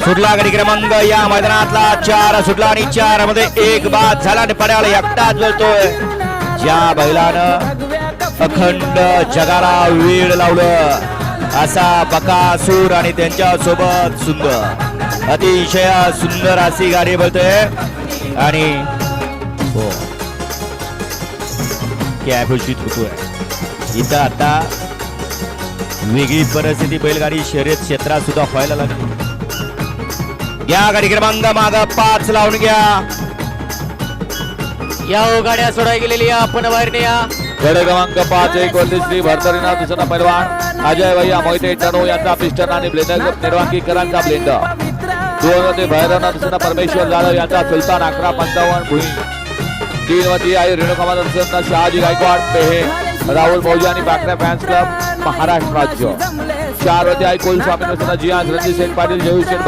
सुटला गडी क्रमांक या मैदानातला 4 सुटला आणि 4 मध्ये एक बाद झाला आणि पड्याला एकटाच बोलतोय. ज्या बैलानं अखंड जगाला वेळ लावलं असा बकासूर आणि त्यांच्या सोबत सुंदर अतिशय सुंदर अशी गाडी बोलतोय. आणि हो काय घोषित होतोय इथं आता वेगळी परिस्थिती बैलगाडी शर्यत क्षेत्रात सुद्धा व्हायला लागली. या गाडी क्रमांक माग 5 लावून घ्या. या हो गाड्या सोडाय गेलेली आपण बाहेर या. गड क्रमांक 5 एक वरती श्री भरतरीनाथ दुसरा पैलवान अजय भैया मोहिते टनो यांचा पिस्टन आणि ब्लेंडर निर्वाकीकरांचा ब्लेंडर. 2 मध्ये भैरवनाथ दुसरा परमेश्वर जाधव यांचा सुलतान 1155 भुई. 3 मध्ये आई रेणुका माता शहाजी गायकवाड पेहे राहुल मौजी आणि बाकरा फॅन्स क्लब महाराष्ट्र राज्य. 4 मध्ये आई कोल स्वामी जियान रणजित सिंग पाटील जयू शेठ